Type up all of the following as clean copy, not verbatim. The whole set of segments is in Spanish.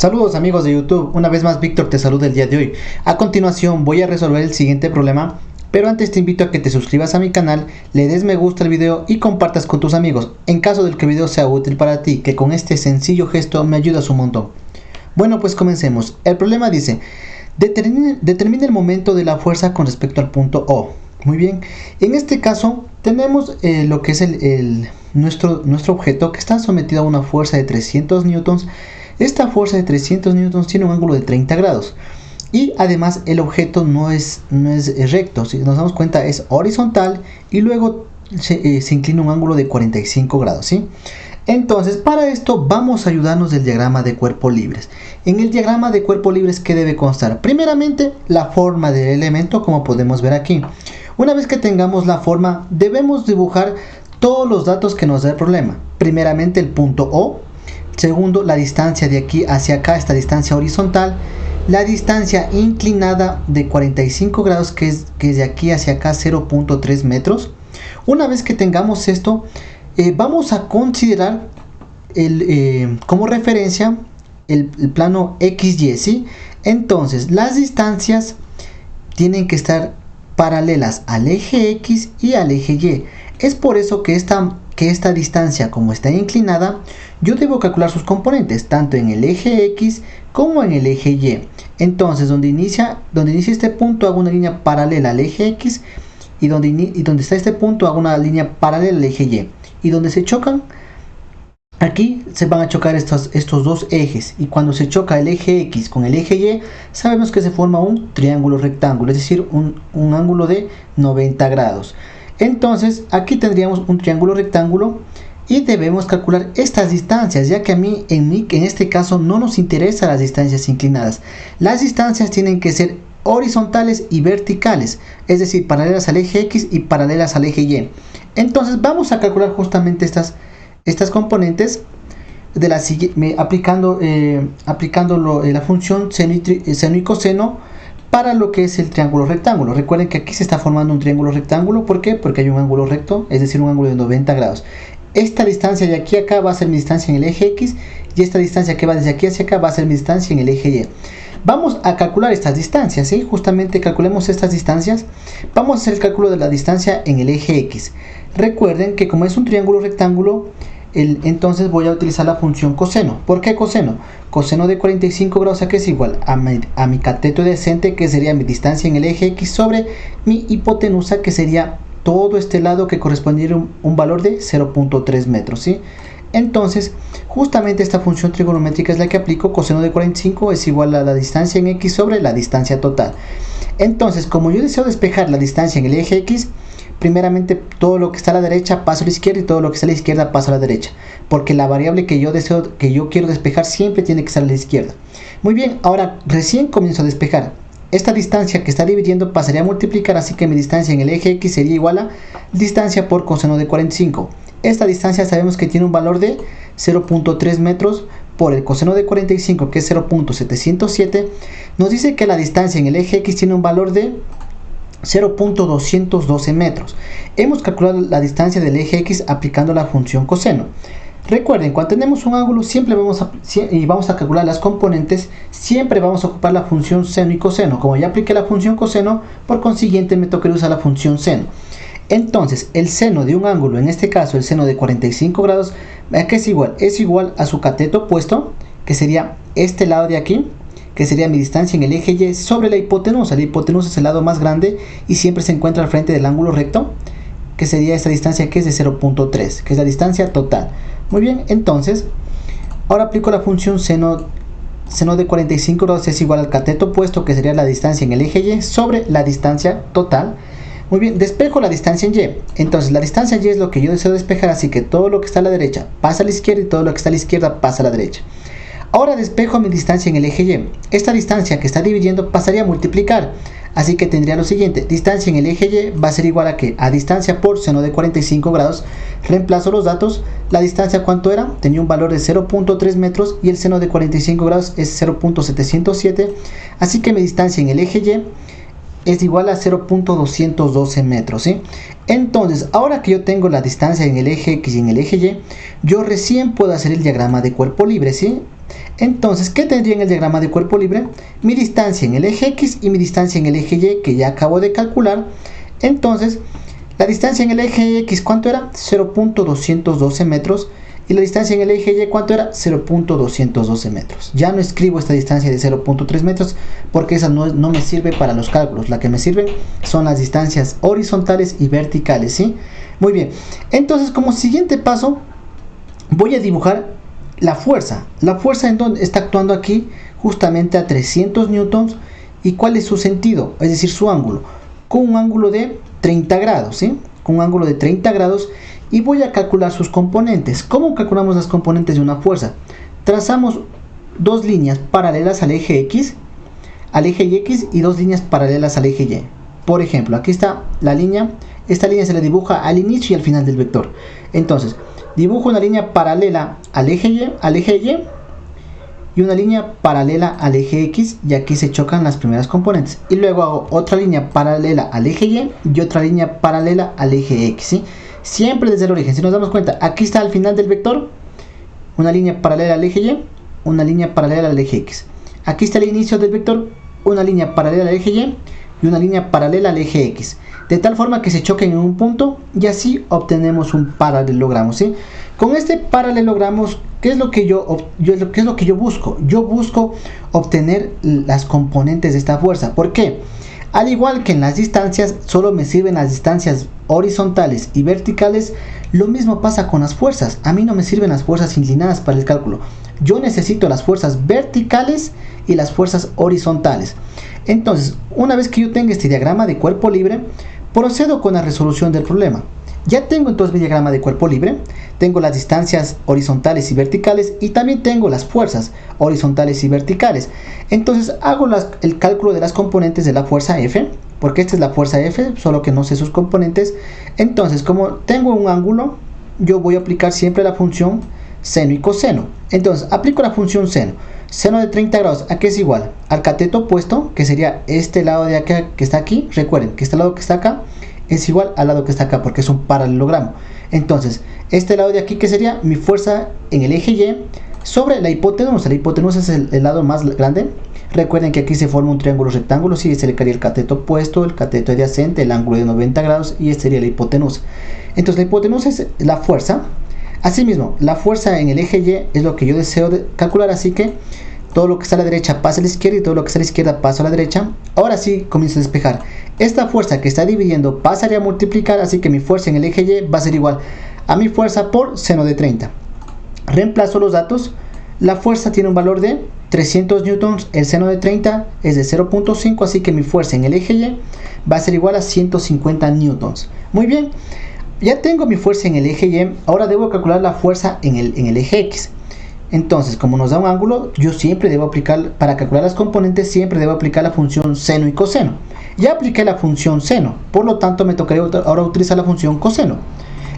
Saludos amigos de YouTube, una vez más Víctor te saluda el día de hoy. A continuación voy a resolver el siguiente problema, pero antes te invito a que te suscribas a mi canal, le des me gusta al video y compartas con tus amigos, en caso de que el video sea útil para ti, que con este sencillo gesto me ayudas un montón. Bueno, pues comencemos. El problema dice, determine el momento de la fuerza con respecto al punto O. Muy bien, en este caso tenemos lo que es nuestro objeto que está sometido a una fuerza de 300 newtons. Esta fuerza de 300 newtons tiene un ángulo de 30 grados y además el objeto no es recto. Si nos damos cuenta, es horizontal y luego se inclina un ángulo de 45 grados, ¿sí? Entonces, para esto vamos a ayudarnos del diagrama de cuerpos libres. En el diagrama de cuerpos libres, ¿qué debe constar? Primeramente, la forma del elemento, como podemos ver aquí. Una vez que tengamos la forma, debemos dibujar todos los datos que nos da el problema. Primeramente, el punto O. Segundo, la distancia de aquí hacia acá, esta distancia horizontal. La distancia inclinada de 45 grados, que es de aquí hacia acá 0.3 metros. Una vez que tengamos esto, vamos a considerar como referencia el plano XY, ¿sí? Entonces, las distancias tienen que estar paralelas al eje X y al eje Y. Es por eso que esta distancia, como está inclinada, yo debo calcular sus componentes, tanto en el eje X como en el eje Y. Entonces, donde inicia este punto, hago una línea paralela al eje X, y donde está este punto, hago una línea paralela al eje Y. Y donde se chocan, aquí se van a chocar estos dos ejes, y cuando se choca el eje X con el eje Y, sabemos que se forma un triángulo rectángulo, es decir, un ángulo de 90 grados. Entonces, aquí tendríamos un triángulo rectángulo y debemos calcular estas distancias, ya que en este caso no nos interesan las distancias inclinadas. Las distancias tienen que ser horizontales y verticales, es decir, paralelas al eje X y paralelas al eje Y. Entonces vamos a calcular justamente estas componentes aplicando la función seno y coseno para lo que es el triángulo rectángulo. Recuerden que aquí se está formando un triángulo rectángulo. ¿Por qué? Porque hay un ángulo recto, es decir, un ángulo de 90 grados. Esta distancia de aquí a acá va a ser mi distancia en el eje X, y esta distancia que va desde aquí hacia acá va a ser mi distancia en el eje Y. Vamos a calcular estas distancias, ¿sí? Justamente calculemos estas distancias. Vamos a hacer el cálculo de la distancia en el eje X. Recuerden que como es un triángulo rectángulo, entonces voy a utilizar la función coseno. ¿Por qué coseno? Coseno de 45 grados, ¿a qué es igual? A mi cateto adyacente, que sería mi distancia en el eje X, sobre mi hipotenusa, que sería todo este lado, que correspondería a un valor de 0.3 metros, ¿sí? Entonces, justamente esta función trigonométrica es la que aplico. Coseno de 45 es igual a la distancia en X sobre la distancia total. Entonces, como yo deseo despejar la distancia en el eje X, primeramente todo lo que está a la derecha pasa a la izquierda y todo lo que está a la izquierda pasa a la derecha, porque la variable que yo quiero despejar siempre tiene que estar a la izquierda. Muy bien, ahora recién comienzo a despejar. Esta distancia que está dividiendo pasaría a multiplicar, así que mi distancia en el eje X sería igual a distancia por coseno de 45. Esta distancia sabemos que tiene un valor de 0.3 metros por el coseno de 45, que es 0.707. Nos dice que la distancia en el eje X tiene un valor de 0.212 metros. Hemos calculado la distancia del eje X aplicando la función coseno. Recuerden, cuando tenemos un ángulo y vamos a calcular las componentes, siempre vamos a ocupar la función seno y coseno. Como ya apliqué la función coseno, por consiguiente me tocaría usar la función seno. Entonces, el seno de un ángulo, en este caso el seno de 45 grados, ¿a qué es igual? Es igual a su cateto opuesto, que sería este lado de aquí, que sería mi distancia en el eje Y, sobre la hipotenusa. La hipotenusa es el lado más grande y siempre se encuentra al frente del ángulo recto, que sería esta distancia, que es de 0.3, que es la distancia total. Muy bien, entonces, ahora aplico la función seno de 45 grados es igual al cateto opuesto, que sería la distancia en el eje Y, sobre la distancia total. Muy bien, despejo la distancia en Y. Entonces, la distancia en Y es lo que yo deseo despejar, así que todo lo que está a la derecha pasa a la izquierda y todo lo que está a la izquierda pasa a la derecha. Ahora despejo mi distancia en el eje Y. Esta distancia que está dividiendo pasaría a multiplicar, así que tendría lo siguiente: distancia en el eje Y va a ser igual a ¿qué? A distancia por seno de 45 grados. Reemplazo los datos. La distancia, ¿cuánto era? Tenía un valor de 0.3 metros y el seno de 45 grados es 0.707, así que mi distancia en el eje Y es igual a 0.212 metros, ¿sí? Entonces, ahora que yo tengo la distancia en el eje X y en el eje Y, yo recién puedo hacer el diagrama de cuerpo libre, ¿sí? Entonces, ¿qué tendría en el diagrama de cuerpo libre? Mi distancia en el eje X y mi distancia en el eje Y, que ya acabo de calcular. Entonces, la distancia en el eje X, ¿cuánto era? 0.212 metros. Y la distancia en el eje Y, ¿cuánto era? 0.212 metros. Ya no escribo esta distancia de 0.3 metros porque esa no me sirve para los cálculos. La que me sirven son las distancias horizontales y verticales, ¿sí? Muy bien. Entonces, como siguiente paso, voy a dibujar la fuerza. La fuerza en donde está actuando aquí justamente a 300 newtons. ¿Y cuál es su sentido? Es decir, su ángulo. Con un ángulo de 30 grados, ¿sí? Con un ángulo de 30 grados. Y voy a calcular sus componentes. ¿Cómo calculamos las componentes de una fuerza? Trazamos dos líneas paralelas al eje X, y dos líneas paralelas al eje Y. Por ejemplo, aquí está la línea. Esta línea se le dibuja al inicio y al final del vector. Entonces, dibujo una línea paralela al eje Y y una línea paralela al eje X, y aquí se chocan las primeras componentes. Y luego hago otra línea paralela al eje Y otra línea paralela al eje X, ¿sí? Siempre desde el origen. Si nos damos cuenta, aquí está al final del vector una línea paralela al eje Y, una línea paralela al eje X. Aquí está el inicio del vector, una línea paralela al eje Y una línea paralela al eje X, de tal forma que se choquen en un punto, y así obtenemos un paralelogramo, ¿sí? Con este paralelogramo, ¿qué es lo que yo busco? Yo busco obtener las componentes de esta fuerza. ¿Por qué? Al igual que en las distancias, solo me sirven las distancias horizontales y verticales. Lo mismo pasa con las fuerzas. A mí no me sirven las fuerzas inclinadas para el cálculo. Yo necesito las fuerzas verticales y las fuerzas horizontales. Entonces, una vez que yo tenga este diagrama de cuerpo libre, procedo con la resolución del problema. Ya tengo entonces mi diagrama de cuerpo libre, tengo las distancias horizontales y verticales, y también tengo las fuerzas horizontales y verticales. Entonces hago el cálculo de las componentes de la fuerza F, porque esta es la fuerza F, solo que no sé sus componentes. Entonces, como tengo un ángulo, yo voy a aplicar siempre la función seno y coseno. Entonces, aplico la función seno. Seno de 30 grados, ¿a qué es igual? Al cateto opuesto, que sería este lado de acá que está aquí. Recuerden que este lado que está acá es igual al lado que está acá, porque es un paralelogramo. Entonces, este lado de aquí, que sería mi fuerza en el eje Y, sobre la hipotenusa. La hipotenusa es el lado más grande. Recuerden que aquí se forma un triángulo rectángulo, si se le caería el cateto opuesto, el cateto adyacente, el ángulo de 90 grados, y este sería la hipotenusa. Entonces, la hipotenusa es la fuerza. Asimismo, la fuerza en el eje Y es lo que yo deseo calcular, así que todo lo que está a la derecha pasa a la izquierda y todo lo que está a la izquierda pasa a la derecha. Ahora sí comienzo a despejar. Esta fuerza que está dividiendo pasaría a multiplicar, así que mi fuerza en el eje Y va a ser igual a mi fuerza por seno de 30. Reemplazo los datos. La fuerza tiene un valor de 300 newtons, el seno de 30 es de 0.5, así que mi fuerza en el eje Y va a ser igual a 150 newtons. Muy bien, ya tengo mi fuerza en el eje Y, ahora debo calcular la fuerza en el eje X. Entonces, como nos da un ángulo, yo siempre debo aplicar, para calcular las componentes, siempre debo aplicar la función seno y coseno. Ya apliqué la función seno, por lo tanto me tocaría ahora utilizar la función coseno.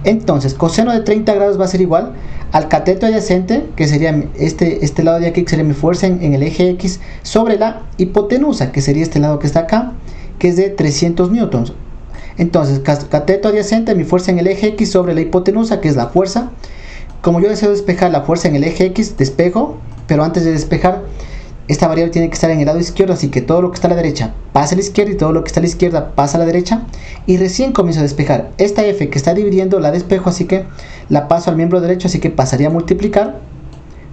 Entonces, coseno de 30 grados va a ser igual al cateto adyacente, que sería este lado de aquí, que sería mi fuerza en el eje X, sobre la hipotenusa, que sería este lado que está acá, que es de 300 newtons. Entonces, cateto adyacente, mi fuerza en el eje X sobre la hipotenusa, que es la fuerza. Como yo deseo despejar la fuerza en el eje X, despejo, pero antes de despejar, esta variable tiene que estar en el lado izquierdo, así que todo lo que está a la derecha pasa a la izquierda y todo lo que está a la izquierda pasa a la derecha, y recién comienzo a despejar. Esta F que está dividiendo la despejo, así que la paso al miembro derecho, así que pasaría a multiplicar,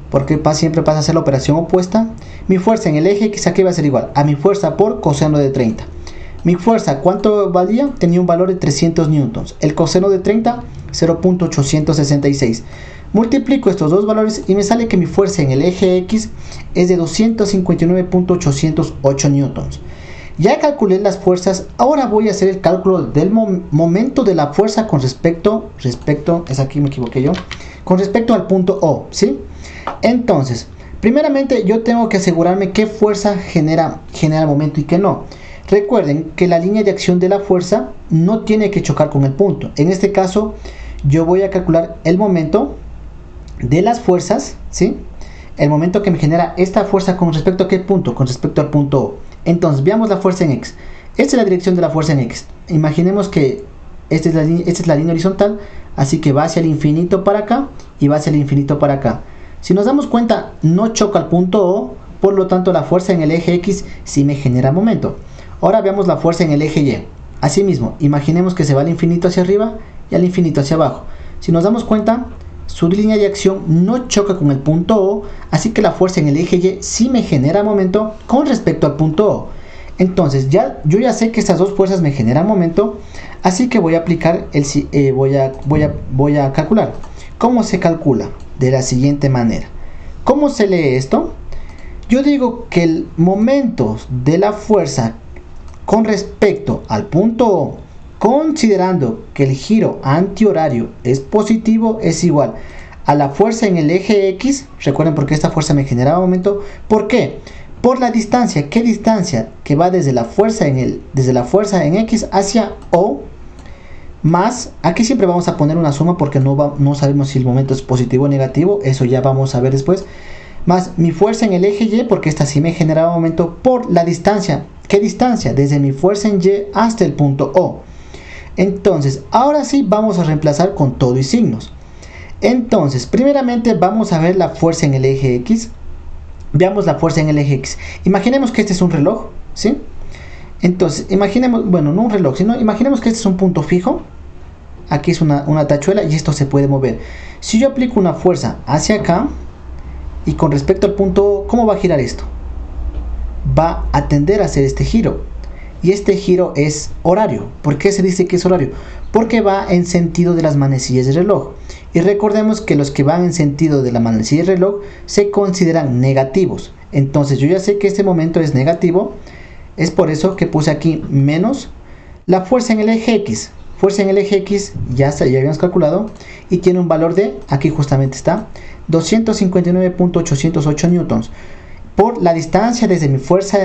porque siempre pasa a ser la operación opuesta. Mi fuerza en el eje X aquí va a ser igual a mi fuerza por coseno de 30. Mi fuerza, ¿cuánto valía? Tenía un valor de 300 newtons. El coseno de 30, 0.866. Multiplico estos dos valores y me sale que mi fuerza en el eje X es de 259.808 newtons. Ya calculé las fuerzas, ahora voy a hacer el cálculo del momento de la fuerza con respecto, es aquí me equivoqué yo, con respecto al punto O, ¿sí? Entonces, primeramente yo tengo que asegurarme qué fuerza genera el momento y qué no. Recuerden que la línea de acción de la fuerza no tiene que chocar con el punto. En este caso, yo voy a calcular el momento de las fuerzas, ¿sí? El momento que me genera esta fuerza con respecto a qué punto, con respecto al punto O. Entonces, veamos la fuerza en X. Esta es la dirección de la fuerza en X. Imaginemos que esta es la línea horizontal, así que va hacia el infinito para acá y va hacia el infinito para acá. Si nos damos cuenta, no choca al punto O, por lo tanto la fuerza en el eje X sí me genera momento. Ahora veamos la fuerza en el eje Y. Asimismo, imaginemos que se va al infinito hacia arriba y al infinito hacia abajo. Si nos damos cuenta, su línea de acción no choca con el punto O, así que la fuerza en el eje Y sí me genera momento con respecto al punto O. Entonces yo ya sé que estas dos fuerzas me generan momento, así que voy a aplicar voy a calcular. ¿Cómo se calcula? De la siguiente manera. ¿Cómo se lee esto? Yo digo que el momento de la fuerza con respecto al punto O, considerando que el giro antihorario es positivo, es igual a la fuerza en el eje X. Recuerden porque esta fuerza me generaba momento. ¿Por qué? Por la distancia. ¿Qué distancia? Que va desde la fuerza en X hacia O, más, aquí siempre vamos a poner una suma porque no sabemos si el momento es positivo o negativo, eso ya vamos a ver después, más mi fuerza en el eje Y, porque esta sí me generaba momento, por la distancia. ¿Qué distancia? Desde mi fuerza en Y hasta el punto O. Entonces, ahora sí vamos a reemplazar con todo y signos. Entonces, primeramente vamos a ver la fuerza en el eje X. Veamos la fuerza en el eje X. Imaginemos que este es un reloj, ¿sí? Entonces, imaginemos, bueno, no un reloj, sino imaginemos que este es un punto fijo. Aquí es una tachuela y esto se puede mover. Si yo aplico una fuerza hacia acá y con respecto al punto O, ¿cómo va a girar esto? Va a tender a hacer este giro. Y este giro es horario. ¿Por qué se dice que es horario? Porque va en sentido de las manecillas del reloj. Y recordemos que los que van en sentido de la manecilla del reloj se consideran negativos. Entonces yo ya sé que este momento es negativo. Es por eso que puse aquí menos la fuerza en el eje X. Fuerza en el eje X ya habíamos calculado y tiene un valor de, aquí justamente está, 259.808 newtons. Por la distancia desde mi fuerza,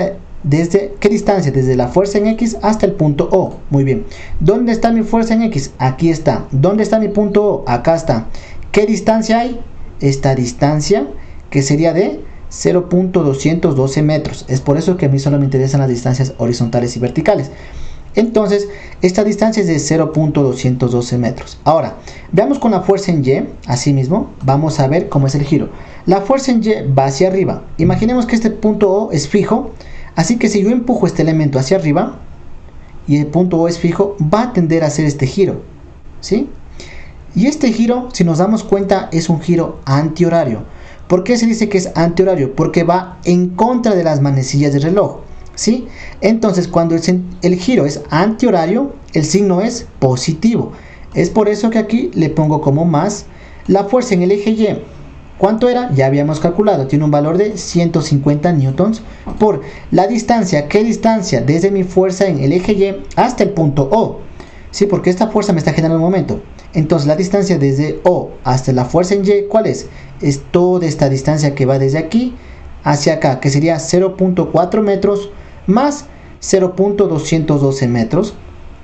¿qué distancia? Desde la fuerza en X hasta el punto O. Muy bien. ¿Dónde está mi fuerza en X? Aquí está. ¿Dónde está mi punto O? Acá está. ¿Qué distancia hay? Esta distancia que sería de 0.212 metros. Es por eso que a mí solo me interesan las distancias horizontales y verticales. Entonces, esta distancia es de 0.212 metros. Ahora, veamos con la fuerza en Y. Asimismo, vamos a ver cómo es el giro. La fuerza en Y va hacia arriba. Imaginemos que este punto O es fijo. Así que si yo empujo este elemento hacia arriba y el punto O es fijo, va a tender a hacer este giro, ¿sí? Y este giro, si nos damos cuenta, es un giro antihorario. ¿Por qué se dice que es antihorario? Porque va en contra de las manecillas del reloj, ¿sí? Entonces, cuando el giro es antihorario, el signo es positivo. Es por eso que aquí le pongo como más. La fuerza en el eje Y, ¿cuánto era? Ya habíamos calculado, tiene un valor de 150 newtons por la distancia. ¿Qué distancia? Desde mi fuerza en el eje Y hasta el punto O, ¿sí? Porque esta fuerza me está generando un momento. Entonces la distancia desde O hasta la fuerza en Y, ¿cuál es? Es toda esta distancia que va desde aquí hacia acá, que sería 0.4 metros más 0.212 metros,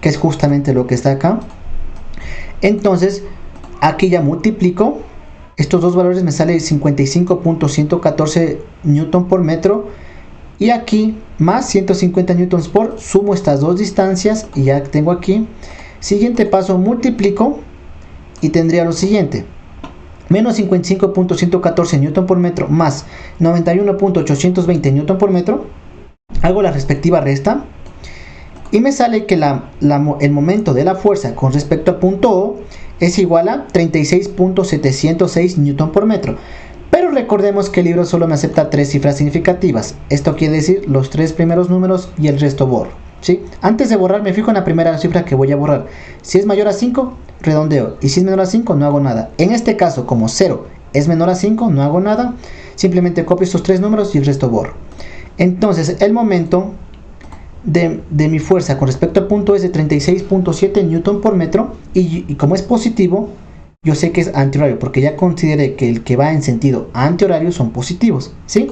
que es justamente lo que está acá. Entonces, aquí ya multiplico. Estos dos valores me sale 55.114 newton por metro. Y aquí más 150 newtons por, sumo estas dos distancias y ya tengo aquí. Siguiente paso, multiplico y tendría lo siguiente. Menos 55.114 newton por metro más 91.820 newton por metro. Hago la respectiva resta. Y me sale que el momento de la fuerza con respecto al punto O es igual a 36.706 newton por metro. Pero recordemos que el libro solo me acepta 3 cifras significativas. Esto quiere decir los 3 primeros números y el resto borro, ¿sí? Antes de borrar me fijo en la primera cifra que voy a borrar. Si es mayor a 5, redondeo. Y si es menor a 5, no hago nada. En este caso, como 0 es menor a 5, no hago nada. Simplemente copio estos 3 números y el resto borro. Entonces el momento de mi fuerza con respecto al punto es de 36.7 newton por metro. Y como es positivo, yo sé que es antihorario, porque ya consideré que el que va en sentido antihorario son positivos, ¿sí?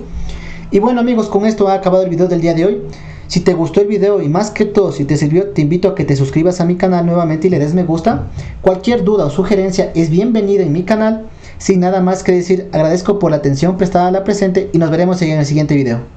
Y bueno amigos, con esto ha acabado el video del día de hoy. Si te gustó el video y más que todo si te sirvió, te invito a que te suscribas a mi canal nuevamente y le des me gusta. Cualquier duda o sugerencia es bienvenida en mi canal. Sin nada más que decir, agradezco por la atención prestada a la presente y nos veremos en el siguiente video.